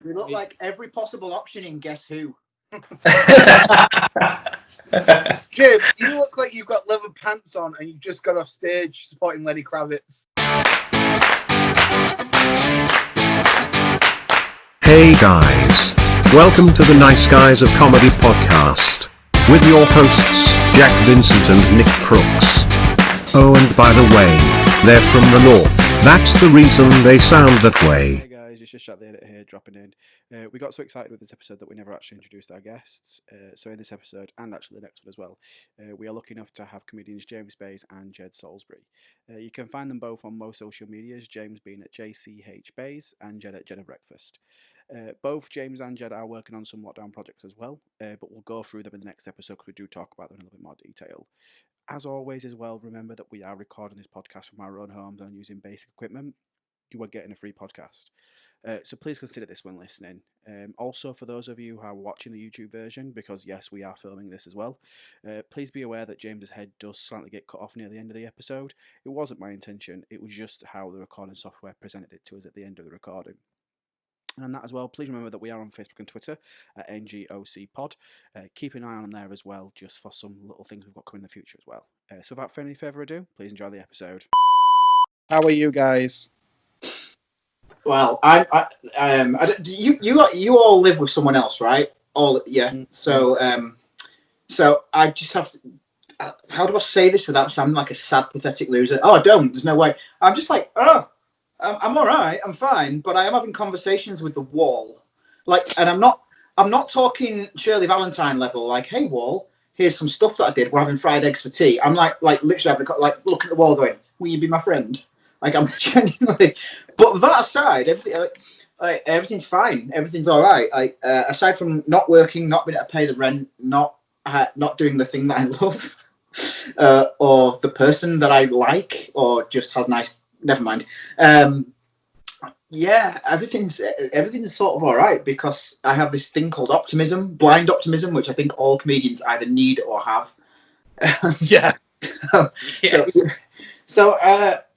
We look like every possible option in Guess Who. Jim, you look like you've got leather pants on and you've just got off stage supporting Lenny Kravitz. Hey guys, welcome to the Nice Guys of Comedy podcast, with your hosts, Jack, Vincent and Nick Crooks. Oh, and by the way, they're from the north, that's the reason they sound that way. Hey guys, it's just Jack the Edit here, dropping in. We got so excited with this episode that we never actually introduced our guests. So in this episode, and actually the next one as well, we are lucky enough to have comedians James Bayes and Jed Salisbury. You can find them both on most social medias, James being at JCH Bayes and Jed at Jed Breakfast. Both James and Jed are working on some lockdown projects as well, but we'll go through them in the next episode because we do talk about them in a little bit more detail. As always as well, remember that we are recording this podcast from our own homes and using basic equipment. You are getting a free podcast. So please consider this when listening. Also, for those of you who are watching the YouTube version, because yes, we are filming this as well, please be aware that James's head does slightly get cut off near the end of the episode. It wasn't my intention, it was just how the recording software presented it to us at the end of the recording. And that as well, please remember that we are on Facebook and Twitter at NGOCPod. Keep an eye on there as well, just for some little things we've got coming in the future as well. So without any further ado, please enjoy the episode. How are you guys? Well, you all live with someone else, right? So I just have to. How do I say this without sounding like a sad, pathetic loser? Oh, I don't. There's no way. I'm just like, I'm all right. I'm fine, but I am having conversations with the wall, and I'm not talking Shirley Valentine level. Like, hey, wall, here's some stuff that I did. We're having fried eggs for tea. I'm like literally having look at the wall, going, will you be my friend? Like, I'm genuinely. But that aside, everything's fine. Everything's all right. Aside from not working, not being able to pay the rent, not doing the thing that I love, or the person that I like, or just has nice. Never mind. Yeah, everything's sort of all right because I have this thing called optimism, blind optimism, which I think all comedians either need or have. Yeah. Yes. So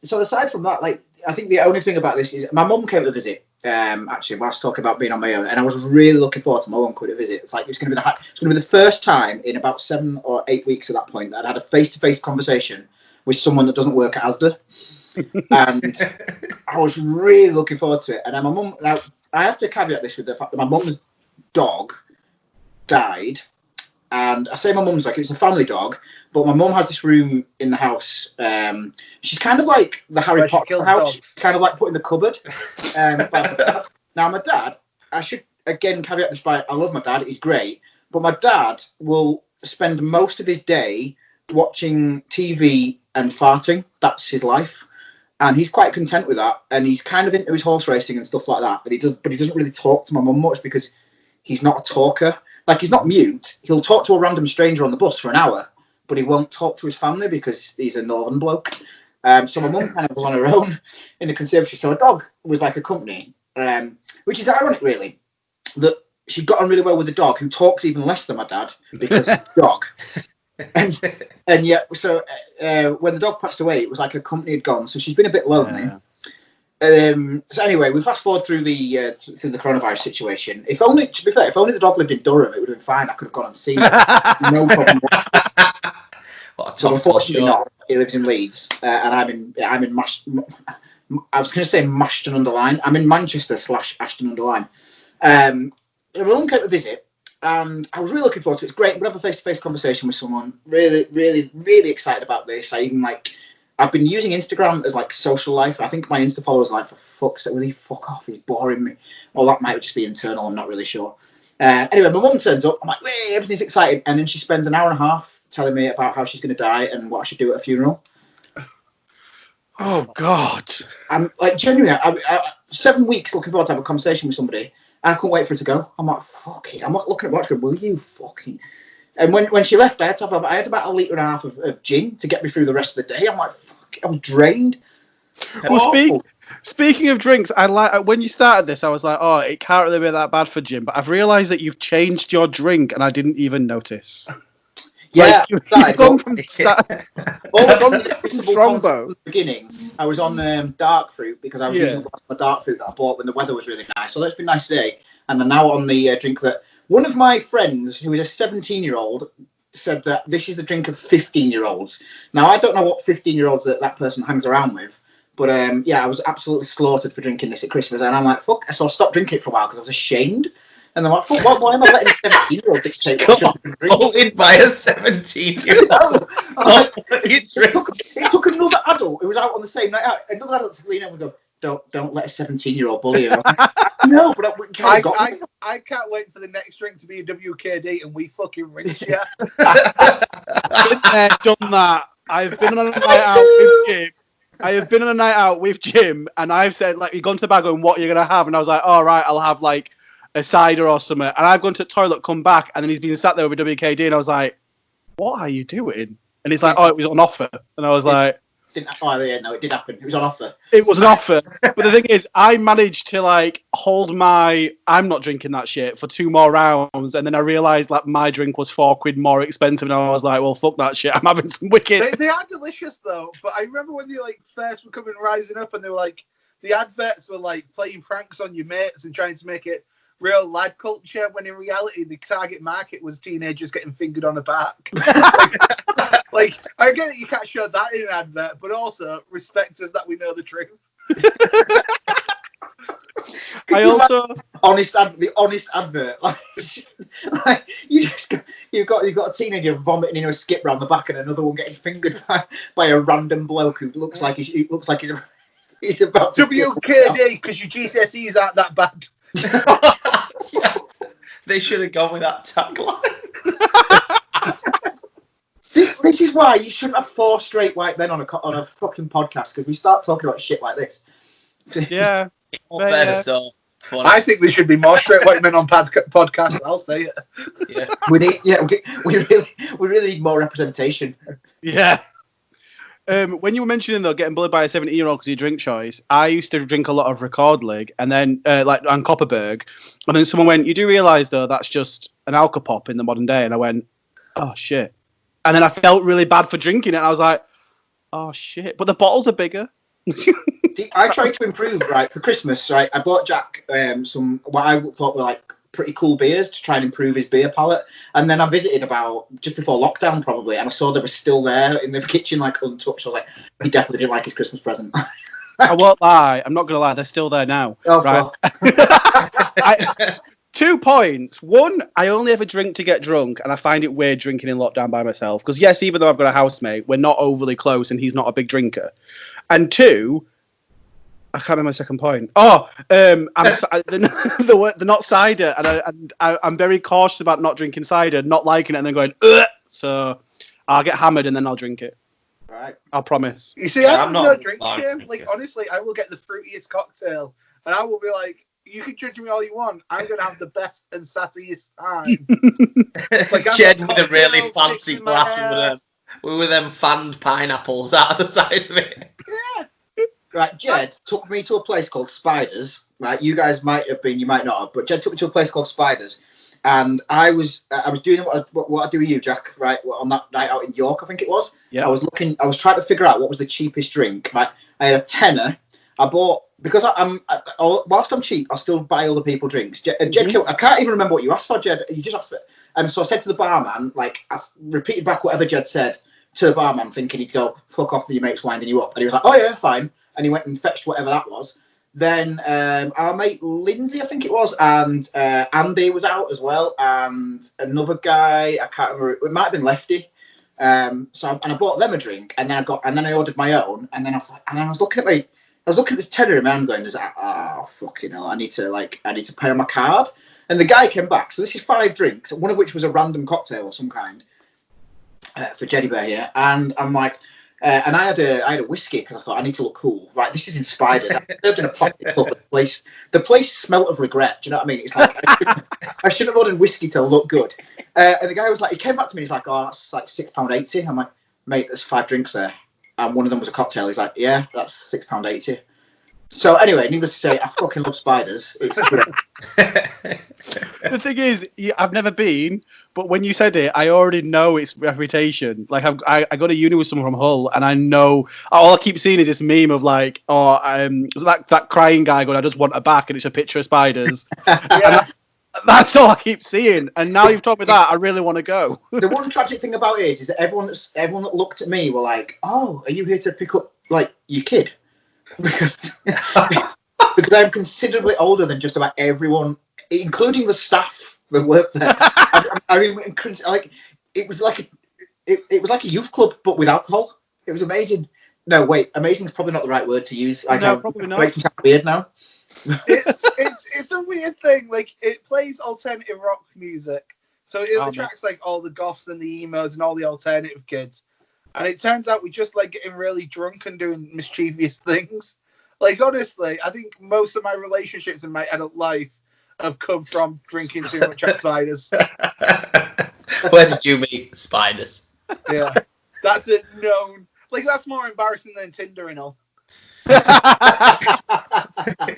aside from that, I think the only thing about this is my mum came to visit. Actually, whilst talking about being on my own, and I was really looking forward to my mum coming to visit. It's going to be the first time in about 7 or 8 weeks at that point that I'd had a face-to-face conversation with someone that doesn't work at Asda. And I was really looking forward to it. And my mum, now I have to caveat this with the fact that my mum's dog died, and I say my mum's it was a family dog, but my mum has this room in the house. She's kind of like the Harry Potter house, dogs. Kind of like put in the cupboard. Now my dad, I should again caveat this by I love my dad, he's great, but my dad will spend most of his day watching TV and farting. That's his life. And he's quite content with that, and he's kind of into his horse racing and stuff like that. But he doesn't really talk to my mum much because he's not a talker. Like, he's not mute. He'll talk to a random stranger on the bus for an hour, but he won't talk to his family because he's a northern bloke. So my mum kind of was on her own in the conservatory. So a dog was like a company, which is ironic, really, that she got on really well with the dog, who talks even less than my dad because it's a dog. And yet, so when the dog passed away, it was like her company had gone, so she's been a bit lonely. So anyway, we fast forward through the coronavirus situation. If only, to be fair, if only the dog lived in Durham, it would have been fine. I could have gone and seen it, no problem. So unfortunately, not. He lives in Leeds, and I'm in I was going to say Mashton-under-Lyne. I'm in Manchester / Ashton-under-Lyne. My mum came to visit. And I was really looking forward to it. It's great. We'll have a face-to-face conversation with someone. Really, really, really excited about this. I've been using Instagram as social life. I think my Insta followers are like, for fuck's sake, will he fuck off? He's boring me. Or that might just be internal. I'm not really sure. Anyway, my mum turns up. I'm like, wait, everything's exciting. And then she spends an hour and a half telling me about how she's going to die and what I should do at a funeral. Oh, God. I'm genuinely, I 7 weeks looking forward to have a conversation with somebody. And I couldn't wait for it to go. I'm like, fuck it. I'm not looking at watch going, will you fucking... And when she left, I had about 1.5 litres of gin to get me through the rest of the day. I'm like, fuck it. I was drained. Well, speaking of drinks, when you started this, I was like, oh, it can't really be that bad for gin. But I've realised that you've changed your drink and I didn't even notice. Yeah, you've gone from Strongbow. At the beginning, I was on dark fruit because I was using my dark fruit that I bought when the weather was really nice. So it's been a nice day. and I'm now on the drink that one of my friends, who is a 17-year-old, said that this is the drink of 15-year-olds. Now, I don't know what 15-year-olds that person hangs around with, but I was absolutely slaughtered for drinking this at Christmas, and I'm like, fuck. So I stopped drinking it for a while because I was ashamed. And I'm like, fuck, why am I letting a 17-year-old dictate what I should drink? Bullied by a 17-year-old. It took another adult who was out on the same night out, another adult to lean over and go, don't let a 17-year-old bully you. No, but I can't wait for the next drink to be a WKD and we fucking rinse you. Been there, done that. I've been on a night out with Jim. I have been on a night out with Jim, and I've said, like, you've gone to the bag going, what are you going to have? And I was like, all right, I'll have, like, a cider or something. And I've gone to the toilet, come back, and then he's been sat there with a WKD, and I was like, what are you doing? And he's like, oh, it was on offer. And I was like... it did happen. It was on offer. It was an offer. But the thing is, I managed to, like, hold I'm not drinking that shit for 2 more rounds, and then I realised that my drink was £4 more expensive, and I was like, well, fuck that shit. I'm having some wicked... They are delicious, though. But I remember when they, like, first were coming rising up, and they were, like, the adverts were, like, playing pranks on your mates and trying to make it real lad culture, when in reality the target market was teenagers getting fingered on the back. like I get it, you can't show that in an advert, but also respect us that we know the truth. I also the honest advert, you've got a teenager vomiting into a skip round the back and another one getting fingered by a random bloke who looks like he's about to WKD because your GCSEs aren't that bad. Yeah. They should have gone with that tagline. This is why you shouldn't have 4 straight white men on a fucking podcast, because we start talking about shit like this. Yeah. I think there should be more straight white men on podcasts. I'll say it. Yeah. We really need more representation. Yeah. When you were mentioning, though, getting bullied by a 17-year-old because of your drink choice, I used to drink a lot of Record League and then, and Copperberg. And then someone went, you do realise, though, that's just an Alka-Pop in the modern day. And I went, oh, shit. And then I felt really bad for drinking it. And I was like, oh, shit. But the bottles are bigger. See, I tried to improve, right, for Christmas, right? I bought Jack some, what I thought were, like, pretty cool beers to try and improve his beer palate. And then I visited about just before lockdown probably, and I saw they were still there in the kitchen, like, untouched. I was like, he definitely didn't like his Christmas present. I won't lie, I'm not gonna lie, they're still there now. Oh, right. 2 points. 1, I only ever drink to get drunk, and I find it weird drinking in lockdown by myself, because yes, even though I've got a housemate, we're not overly close and he's not a big drinker. And 2, I can't remember my second point. They're not cider, and I'm very cautious about not drinking cider, not liking it, and then going, ugh! So I'll get hammered and then I'll drink it. Right. I'll promise. You see, I'm not no drink shame. Like, honestly, I will get the fruitiest cocktail, and I will be like, you can judge me all you want. I'm going to have the best and sassiest time. Like, Jed with a really fancy glass with them fanned pineapples out of the side of it. Yeah. Right, Jed took me to a place called Spiders. Right, you guys might have been, you might not have, but Jed took me to a place called Spiders, and I was doing what I do with you, Jack. Right, on that night out in York, I think it was. Yeah. I was trying to figure out what was the cheapest drink. Right, I had a tenner. I bought, because whilst I'm cheap, I still buy other people drinks. Jed, I can't even remember what you asked for, Jed. You just asked for it. And so I said to the barman, like, I repeated back whatever Jed said to the barman, thinking he'd go, fuck off, your mate's winding you up. And he was like, oh yeah, fine. And he went and fetched whatever that was. Then our mate Lindsay, I think it was, and Andy was out as well, and another guy, I can't remember, it might have been Lefty. So I bought them a drink, and then I ordered my own, and then I was looking at this tenner in my hand, going, fucking hell, I need to pay on my card. And the guy came back. So this is 5 drinks, one of which was a random cocktail of some kind for Jeddy Bear here, and I'm like. And I had a whiskey because I thought I need to look cool. Right, this is inspired. I served in a plastic cup. The place smelt of regret. Do you know what I mean? It's like I shouldn't have ordered whiskey to look good. And the guy was like, he came back to me. He's like, oh, that's like £6.80. I'm like, mate, there's 5 drinks there, and one of them was a cocktail. He's like, yeah, that's £6.80. So anyway, needless to say, I fucking love Spiders. It's great. The thing is, I've never been, but when you said it, I already know its reputation. Like, I got to uni with someone from Hull, and I know, all I keep seeing is this meme of like, that crying guy going, I just want a back, and it's a picture of Spiders. Yeah. That's all I keep seeing. And now you've told me that, I really want to go. The one tragic thing about it is that everyone that looked at me were like, "Oh, are you here to pick up like your kid?" because I'm considerably older than just about everyone, including the staff that worked there. I mean, like it was like a youth club, but with alcohol. It was amazing. No, wait, amazing is probably not the right word to use. No, probably not. It makes me sound weird now. It's a weird thing. Like, it plays alternative rock music, so it attracts like all the goths and the emos and all the alternative kids. And it turns out we just like getting really drunk and doing mischievous things. Like, honestly, I think most of my relationships in my adult life have come from drinking too much at Spiders. Where did you meet Spiders? Yeah, that's it. Known. Like, that's more embarrassing than Tinder and all.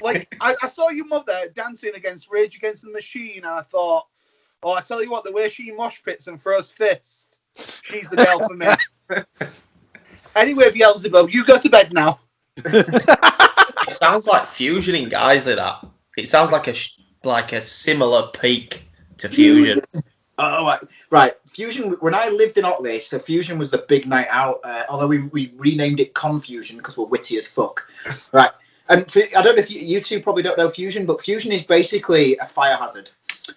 Like, I saw your mother dancing against Rage Against the Machine, and I thought, oh, I tell you what, the way she mosh pits and throws fists, she's the girl for me. Anyway, Beelzebub, you go to bed now. It sounds like Fusion in guys like that. It sounds like a similar peak to Fusion. Oh, right. Fusion, when I lived in Otley, so Fusion was the big night out, although we renamed it Confusion because we're witty as fuck. Right. And I don't know if you two probably don't know Fusion, but Fusion is basically a fire hazard.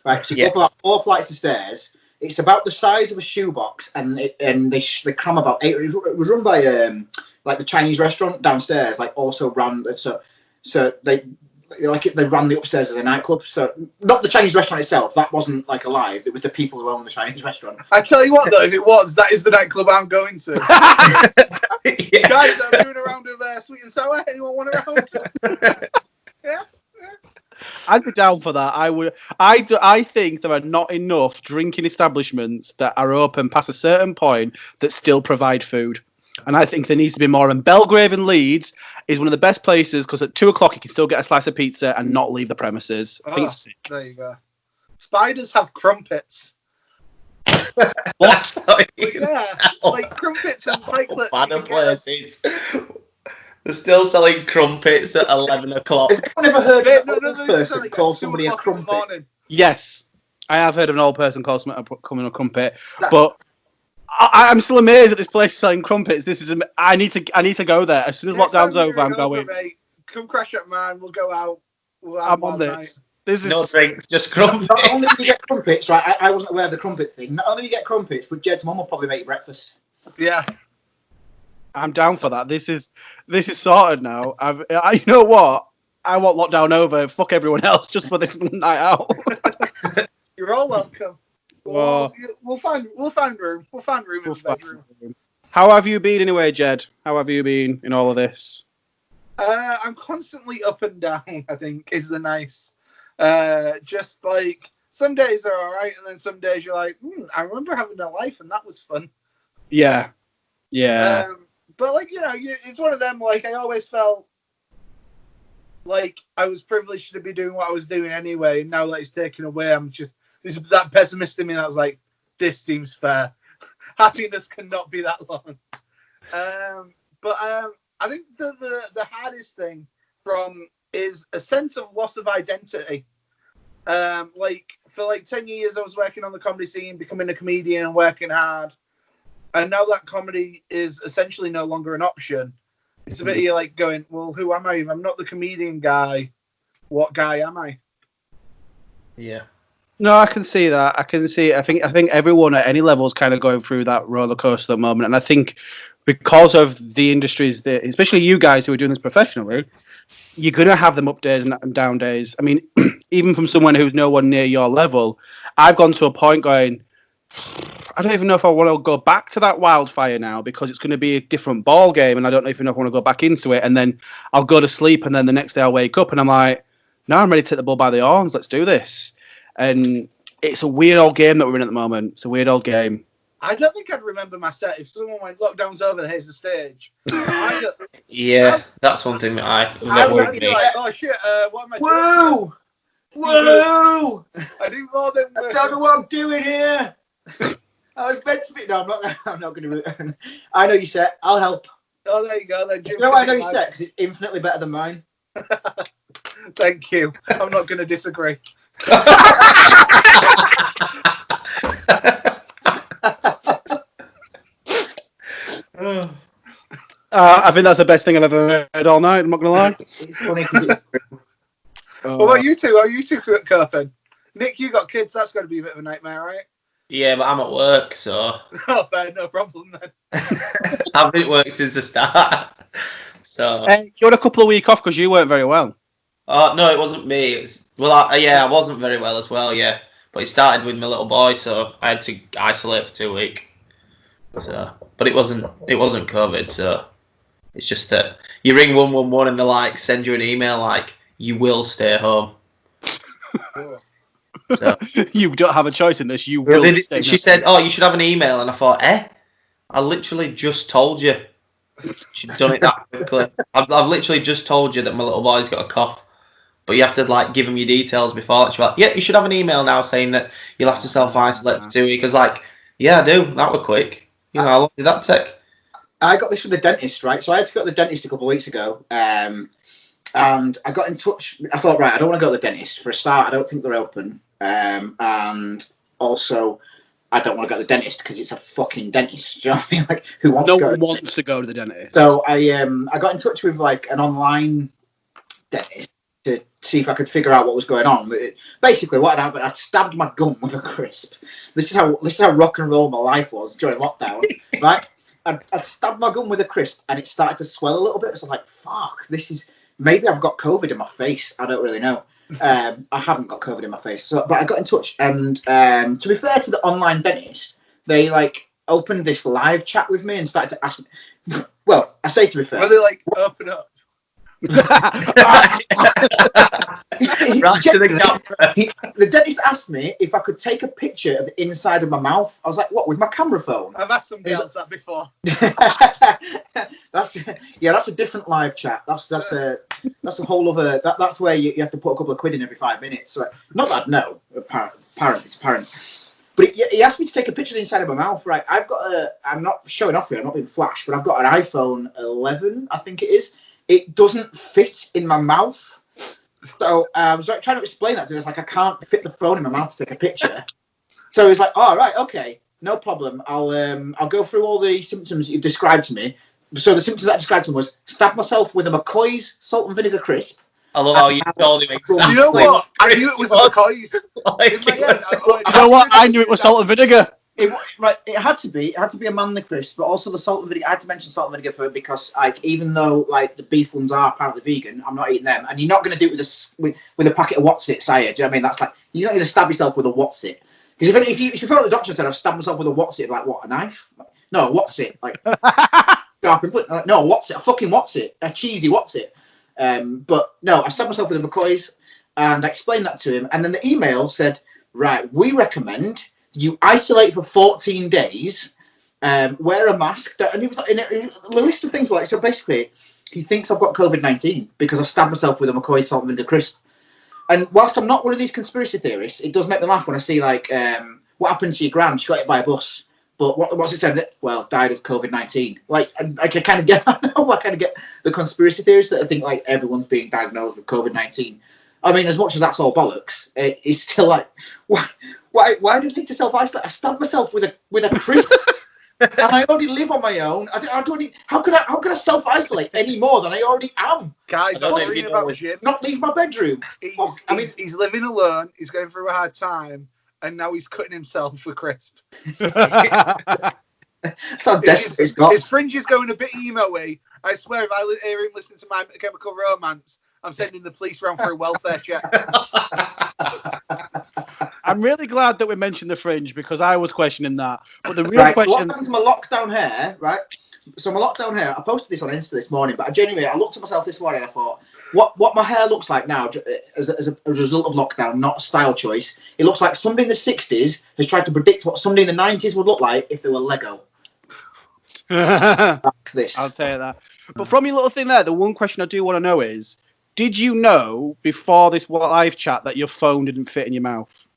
Right. So you go up about 4 flights of stairs. It's about the size of a shoebox, and they cram about 8. It was run by like the Chinese restaurant downstairs, like also ran. So they ran the upstairs as a nightclub. So not the Chinese restaurant itself. That wasn't like alive. It was the people who own the Chinese restaurant. I tell you what, though, if it was, that is the nightclub I'm going to. Yeah. Guys, I'm doing a round of sweet and sour. Anyone want a round? Yeah. I'd be down for that. I would. I think there are not enough drinking establishments that are open past a certain point that still provide food. And I think there needs to be more. And Belgrave in Leeds is one of the best places because at 2:00 you can still get a slice of pizza and not leave the premises. I think it's sick. There you go. Spiders have crumpets. What? Yeah, like crumpets and pikelets. Banner places. They're still selling crumpets at 11 o'clock. Has anyone ever heard of No, a person like call 2 somebody a o'clock in the crumpet? morning. Yes, I have heard of an old person called coming a crumpet, but I'm still amazed that this place is selling crumpets. I need to go there as soon as lockdown's over. I'm going. Mate. Come crash at mine. We'll go out. I'm on this. This is No drinks, just crumpets. Not only do you get crumpets, right? I wasn't aware of the crumpet thing. Not only do you get crumpets, but Jed's mum will probably make you breakfast. Yeah. I'm down for that. This is sorted now. You know what? I want lockdown over. Fuck everyone else just for this night out. You're all welcome. Well, We'll find room. We'll find room in the bedroom. How have you been anyway, Jed? How have you been in all of this? I'm constantly up and down, I think, is the nice. Just like some days are all right, and then some days you're like, I remember having a life, and that was fun. Yeah. But like, it's one of them. Like, I always felt like I was privileged to be doing what I was doing anyway. And now that it's taken away, there's that pessimist in me that was like, this seems fair. Happiness cannot be that long. But I think the hardest thing is a sense of loss of identity. Like for 10 years, I was working on the comedy scene, becoming a comedian and working hard. And now that comedy is essentially no longer an option. It's a bit you're like going, well, who am I? If I'm not the comedian guy, what guy am I? Yeah. No, I can see that. I can see it. I think everyone at any level is kind of going through that roller coaster at the moment. And I think because of the industries, especially you guys who are doing this professionally, you're going to have them up days and down days. I mean, even from someone who's no one near your level, I've gone to a point going, I don't even know if I want to go back to that wildfire now because it's going to be a different ball game, and I don't even know if I want to go back into it. And then I'll go to sleep, and then the next day I'll wake up, and I'm like, no, I'm ready to take the bull by the horns. Let's do this. And it's a weird old game that we're in at the moment. It's a weird old game. I don't think I'd remember my set if someone went, lockdown's over, here's the stage. Yeah, that's one thing that I would be like, oh shit, what am I doing? Whoa! I do more than I don't know what I'm doing here. I was meant to be. No, I'm not going to. I know your set. I'll help. Oh, there you go. Then you know I know your set because it's infinitely better than mine. Thank you. I'm not going to disagree. I think that's the best thing I've ever heard all night. I'm not gonna lie. It's funny because What about you two? How are you two coping? Nick, you got kids. That's going to be a bit of a nightmare, right? Yeah, but I'm at work, so Oh, fair, no problem then. I've been at work since the start. So You had a couple of weeks off because you weren't very well. no, it wasn't me. I wasn't very well as well. Yeah, but it started with my little boy, so I had to isolate for 2 weeks. So, but it wasn't COVID. So it's just that you ring 111 and they like send you an email like you will stay home. So You don't have a choice in this. You will. she said, "Oh, you should have an email," and I thought, I literally just told you. She'd done it that quickly. I've literally just told you that my little boy's got a cough, but you have to like give him your details before. She's like, "Yeah, you should have an email now saying that you'll have to self-isolate for 2 weeks." I was like, "Yeah, I do. That were quick. You know, how long did that take?" I got this from the dentist, right? So I had to go to the dentist a couple of weeks ago, and I got in touch. I thought, right, I don't want to go to the dentist. For a start, I don't think they're open, and also I don't want to go to the dentist because it's a fucking dentist. Do you know what I mean? Like, who wants No to go? one wants to go to the dentist. So I got in touch with like an online dentist to see if I could figure out what was going on. Basically, what had happened, I'd stabbed my gum with a crisp. This is how rock and roll my life was during lockdown, right? I stabbed my gum with a crisp and it started to swell a little bit. So I'm like, fuck, maybe I've got COVID in my face. I don't really know. I haven't got COVID in my face. So, but I got in touch and to be fair to the online dentist, they like opened this live chat with me and started to ask me, well, I say to be fair. Were they like, open up? The dentist asked me if I could take a picture of the inside of my mouth. I was like, what, with my camera phone? I've asked some girls that before. That's a different live chat. That's a whole other. That's where you have to put a couple of quid in every 5 minutes. Right? Not that no, it's apparent. But he asked me to take a picture of the inside of my mouth. Right, I'm not showing off here. I'm not being flash, but I've got an iPhone 11, I think it is. It doesn't fit in my mouth. So I was like, trying to explain that to him. It's like, I can't fit the phone in my mouth to take a picture. So he was like, oh, right, okay, no problem. I'll go through all the symptoms that you've described to me. So the symptoms that I described to him was stab myself with a McCoy's salt and vinegar crisp. I love how you told him exactly. You know what? I knew it was McCoy's. You know what? I knew it was salt and vinegar. It had to be a manly crisp, but also the salt and vinegar. I had to mention salt and vinegar for it because, like, even though like the beef ones are apparently vegan, I'm not eating them. And you're not going to do it with a packet of What's-Its, are you? Do you know what I mean? That's like, you're not going to stab yourself with a What's-It. Because if you phone the doctor and said I've stabbed myself with a What's-It, like what, a knife? No, What's-It? Like, no, What's-It? A fucking What's-It? A cheesy What's-It? But no, I stabbed myself with a McCoy's, and I explained that to him. And then the email said, right, we recommend you isolate for 14 days, wear a mask. And he was like, the list of things were like, so basically, he thinks I've got COVID-19 because I stabbed myself with a McCoy salt and vinegar crisp. And whilst I'm not one of these conspiracy theorists, it does make me laugh when I see, like, what happened to your gran? She got hit by a bus. But what's it said? Well, died of COVID-19. Like, I kind of get that now. I kind of get the conspiracy theorists that I think, like, everyone's being diagnosed with COVID-19. I mean, as much as that's all bollocks, it's still like, why do I need to self-isolate? I stabbed myself with a crisp, and I already live on my own. I don't need. How can I self-isolate any more than I already am? Guys, I'm worrying about Jim. Not leave my bedroom. He's living alone. He's going through a hard time, and now he's cutting himself with crisp. That's how desperate he's got. His fringe is going a bit emo-y. I swear, if I hear him listen to My Chemical Romance, I'm sending the police round for a welfare check. I'm really glad that we mentioned the fringe because I was questioning that. But the real question. So what's happened to my lockdown hair, right? So my lockdown hair, I posted this on Insta this morning, but I looked at myself this morning and I thought, what my hair looks like now as a result of lockdown, not a style choice. It looks like somebody in the 60s has tried to predict what somebody in the 90s would look like if they were Lego. That's this. I'll tell you that. But from your little thing there, the one question I do want to know is, did you know before this live chat that your phone didn't fit in your mouth?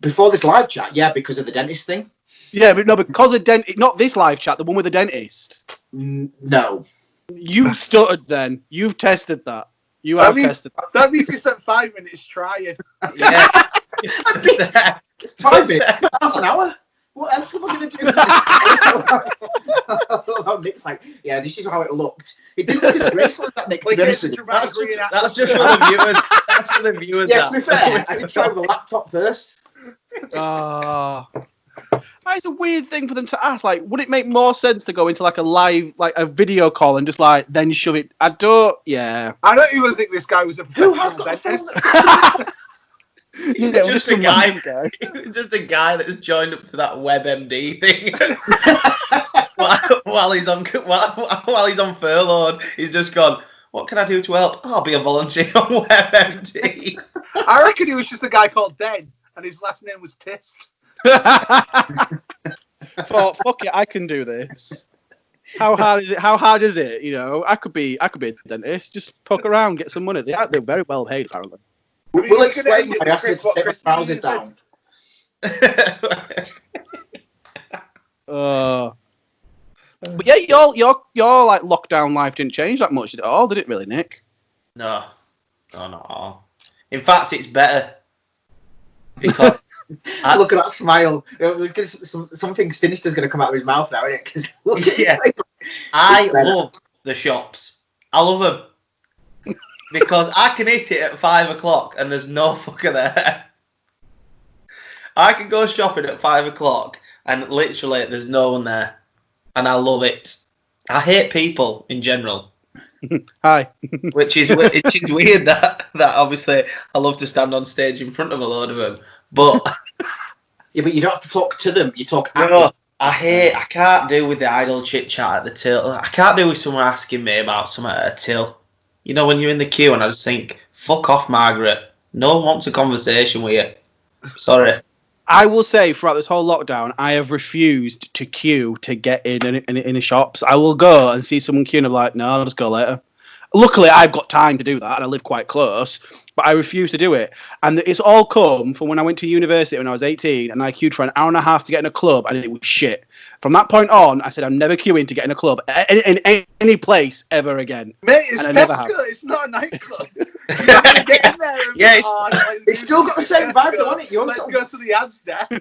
Before this live chat, yeah, because of the dentist thing. Yeah, but no, because of not this live chat, the one with the dentist. No. You stuttered then. You've tested that. You have tested that. That means you spent 5 minutes trying. Yeah. It's 5 minutes. Half an hour. What else am I going to do? Nick's like, yeah, this is how it looked. It didn't look as graceful as that, Nick. To be honest with you. That's just for the viewers. That's for the viewers. Yeah, to be fair, I did try with the laptop first. That is a weird thing for them to ask. Like, would it make more sense to go into like a live, like a video call and just like then shove it? I don't even think this guy was a Who has got a phone? Yeah, just a guy. Just a guy that's joined up to that WebMD thing. while he's on furloughed, he's just gone. What can I do to help? I'll be a volunteer on WebMD. I reckon he was just a guy called Den, and his last name was Tist. Thought, fuck it, I can do this. How hard is it? How hard is it? You know, I could be a dentist. Just poke around, get some money. They're very well paid, apparently. We'll explain why I asked him to take his trousers down. But yeah, your like lockdown life didn't change that much at all, did it? Really, Nick? No, not at all. In fact, it's better because look at that smile. Something sinister's going to come out of his mouth now, isn't it? Because I love the shops. I love them because I can hit it at 5 o'clock and there's no fucker there. I can go shopping at 5 o'clock and literally there's no one there, and I love it. I hate people in general. Hi. which is weird that obviously I love to stand on stage in front of a load of them, but yeah, but you don't have to talk to them. You talk at no, them. I can't do with the idle chit chat at the till. I can't do with someone asking me about something at a till. You know, when you're in the queue and I just think, fuck off, Margaret. No one wants a conversation with you. Sorry. I will say throughout this whole lockdown, I have refused to queue to get in a shops. I will go and see someone queuing and I'm like, no, I'll just go later. Luckily, I've got time to do that and I live quite close, but I refuse to do it. And it's all come from when I went to university when I was 18 and I queued for an hour and a half to get in a club and it was shit. From that point on, I said I'm never queuing to get in a club in any place ever again. Mate, it's Tesco. It's not a nightclub. Get in there. Yeah, it's still got the same vibe, though, hasn't it? Let's go to the Asda.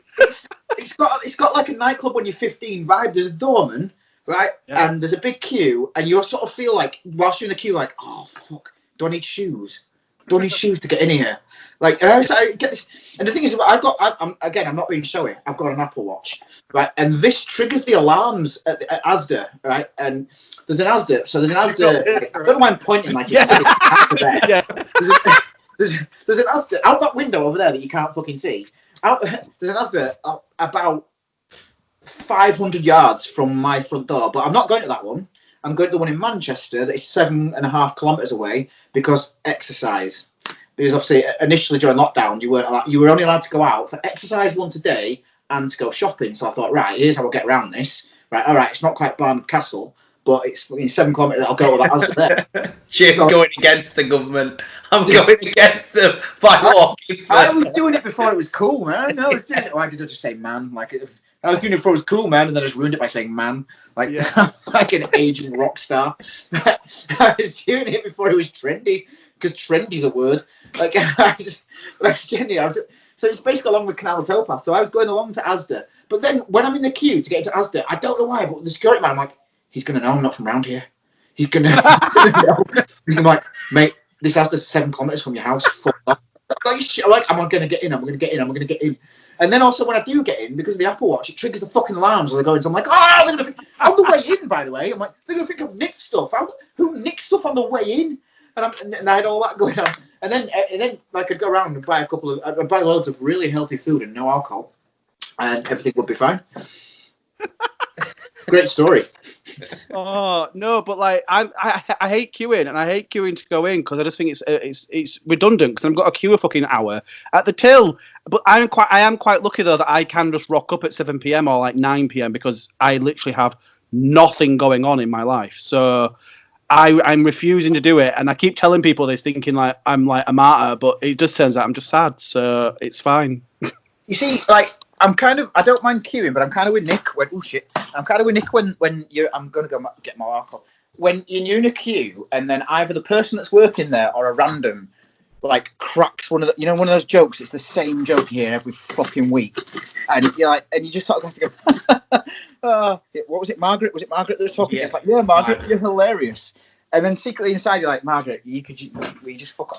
It's got like a nightclub when you're 15 vibe. There's a doorman, right? Yeah. And there's a big queue, and you sort of feel like whilst you're in the queue, like, oh fuck, do I need shoes? Do I need shoes to get in here? Like, and I get this. And the thing is, I'm not being showy. I've got an Apple Watch, right? And this triggers the alarms at Asda, right? And there's an Asda. So there's an Asda. I don't know why I'm pointing like it's there. There's an Asda out that window over there that you can't fucking see. There's an Asda about 500 yards from my front door, but I'm not going to that one. I'm going to the one in Manchester that is 7.5 kilometres away because exercise. Because obviously, initially during lockdown, you were only allowed to go out for exercise once a day and to go shopping. So I thought, right, here's how I'll get around this. Right, all right, it's not quite Barnard Castle, but it's 7 kilometres. I'll go with that. Jim's going against the government. I'm going against them by walking. I was doing it before it was cool, man. I was doing it. Why did I just say man? I was doing it before it was cool, man, and then I just ruined it by saying man. Like an aging rock star. I was doing it before it was trendy, because trendy's a word. So it's basically along the Canal towpath. So I was going along to Asda. But then when I'm in the queue to get into Asda, I don't know why, but the security man, I'm like, he's going to know I'm not from around here. He's going to know. He's going to be like, mate, this Asda's 7 kilometres from your house. Fuck off. I'm like, I'm going to get in. And then also when I do get in, because of the Apple Watch, it triggers the fucking alarms as I go in. So I'm like, they're going to think, on the way in, by the way, I'm like, they're going to think I've nicked stuff. Who nicked stuff on the way in? And I had all that going on. And then I could go around and buy buy loads of really healthy food and no alcohol, and everything would be fine. Great story. Oh no, but like I hate queuing, and I hate queuing to go in because I just think it's redundant because I've got to queue a fucking hour at the till. But I am quite lucky though that I can just rock up at 7 p.m. or like 9 p.m. because I literally have nothing going on in my life. So I'm refusing to do it, and I keep telling people this, thinking like I'm like a martyr, but it just turns out I'm just sad, so it's fine. You see, like I don't mind queuing, but I'm kind of with Nick when I'm gonna go get more alcohol. When you're in a queue, and then either the person that's working there or a random like cracks one of one of those jokes. It's the same joke here every fucking week, and you're like, and you just sort of have to go, what was it, Margaret? Was it Margaret that was talking? Yeah. It's like, yeah, Margaret, you're hilarious. And then secretly inside you're like, Margaret, you just fuck.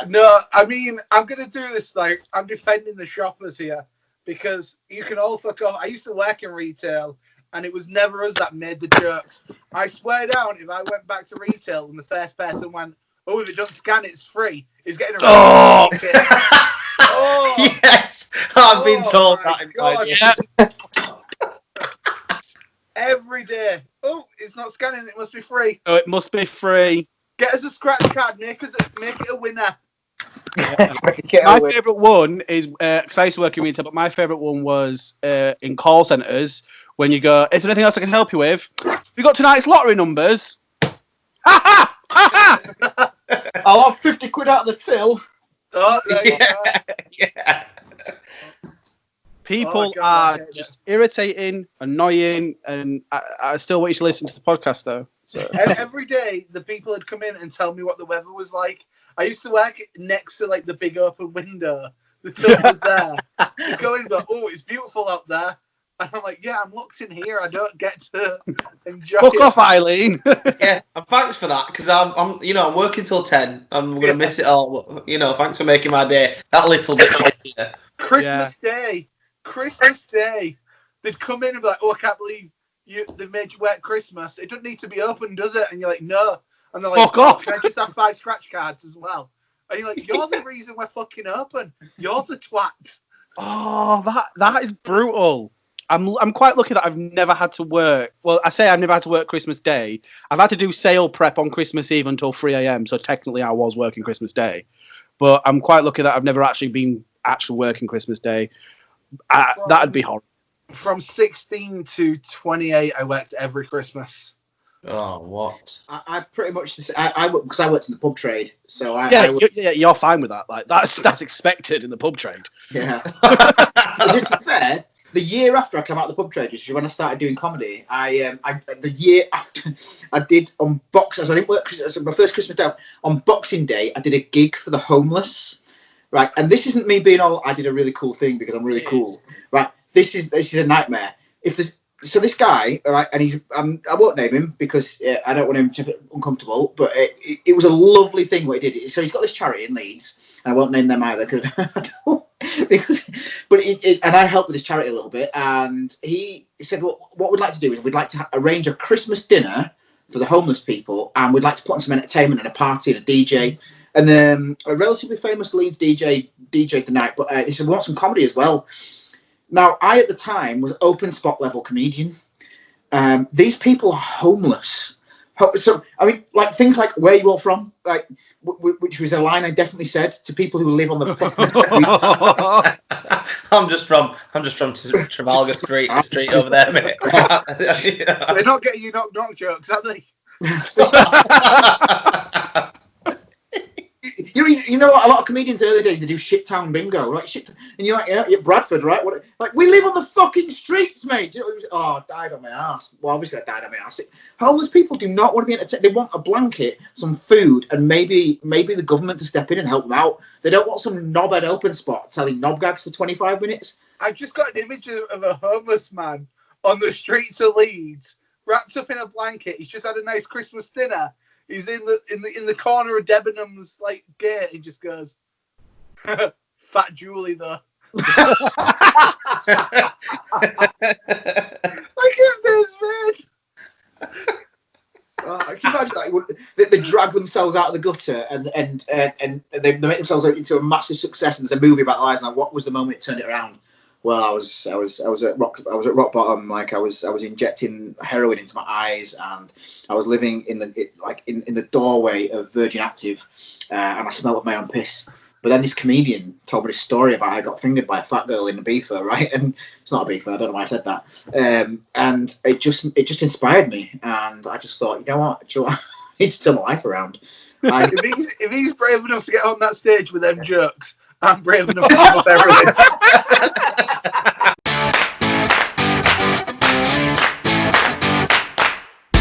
No, I mean, I'm gonna do this. Like, I'm defending the shoppers here because you can all fuck off. I used to work in retail, and it was never us that made the jokes. I swear down, if I went back to retail and the first person went, "Oh, if it don't scan, it's free," he's getting a Oh! Oh, Yes, I've been told that in my God. Every day. Oh, it's not scanning. It must be free. Oh, it must be free. Get us a scratch card. Make it a winner. My favourite one is because I used to work in retail, but my favourite one was in call centres when you go, "Is there anything else I can help you with? We got tonight's lottery numbers." Ha ha! Ha ha! I'll have 50 quid out of the till. Oh, there you go. Yeah. People Oh, God, are just irritating, annoying, and I still want you to listen to the podcast though. So And every day, the people would come in and tell me what the weather was like. I used to work next to like the big open window. The till was there. You go in and go, "Oh, it's beautiful out there." And I'm like, "Yeah, I'm locked in here. I don't get to enjoy fuck it." off, Eileen. Yeah, and thanks for that because I'm working till 10. I'm gonna miss it all. Thanks for making my day that little bit easier. Christmas Day. They'd come in and be like, "Oh, I can't believe they've made you work Christmas. It doesn't need to be open, does it?" And you're like, "No." And they're like, Fuck off. "Can I just have 5 scratch cards as well?" And you're like, "You're the reason we're fucking open. You're the twat." Oh, that is brutal. I'm quite lucky that I've never had to work. Well, I say I've never had to work Christmas Day. I've had to do sale prep on Christmas Eve until 3 a.m. So technically I was working Christmas Day. But I'm quite lucky that I've never actually been working Christmas Day. That'd be horrible. From 16 to 28, I worked every Christmas. Oh, what? I pretty much because I worked in the pub trade, so You're fine with that. Like that's expected in the pub trade. Yeah. To be fair, the year after I came out of the pub trade, which is when I started doing comedy, the year after I did on Boxing. So I didn't work. So my first Christmas Day on Boxing Day, I did a gig for the homeless. Right, and this isn't me being all. I did a really cool thing because I'm really cool. Right, this is a nightmare. So this guy, all right, and he's I won't name him because I don't want him to be uncomfortable. But it was a lovely thing what he did. So he's got this charity in Leeds, and I won't name them either because I don't. And I helped with his charity a little bit, and he said, well, what we'd like to do is we'd like to arrange a Christmas dinner for the homeless people, and we'd like to put on some entertainment and a party and a DJ. And a relatively famous Leeds DJ DJ'd the night, but he said, we want some comedy as well. Now, I, at the time, was open spot level comedian. These people are homeless. So, I mean, like things like, where are you all from? Like, which was a line I definitely said to people who live on the fucking streets. I'm just from Trafalgar Street, the street over there, mate. They're not getting you knock jokes, are they? You know what? A lot of comedians early days, they do shit town bingo, right? Shit, and you're like, yeah, you're Bradford, right? What? Like, we live on the fucking streets, mate. You know, I died on my ass. Well, obviously I died on my ass. Homeless people do not want to be entertained. They want a blanket, some food, and maybe the government to step in and help them out. They don't want some knobhead open spot telling knob gags for 25 minutes. I've just got an image of a homeless man on the streets of Leeds, wrapped up in a blanket. He's just had a nice Christmas dinner. He's in the corner of Debenhams like gate. He just goes, "Fat Julie though." Like, is this mate? Can you imagine that they drag themselves out of the gutter and they make themselves into a massive success, and there's a movie about their lives. Now, what was the moment it turned it around? Well, I was at rock bottom. Like I was injecting heroin into my eyes, and I was living in the doorway of Virgin Active, and I smelled my own piss. But then this comedian told me this story about how I got fingered by a fat girl in Ibiza, right? And it's not Ibiza, I don't know why I said that. And it just inspired me, and I just thought, you know what, I need to turn my life around. If he's brave enough to get on that stage with them jokes, I'm brave enough to give up everything.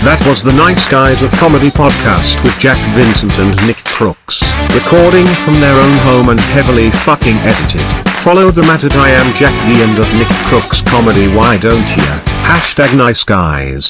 That was the Nice Guys of Comedy podcast with Jack Vincent and Nick Crooks. recording from their own home and heavily fucking edited. Follow them at I am Jack D and at Nick Crooks Comedy. Why don't ya? #NiceGuys.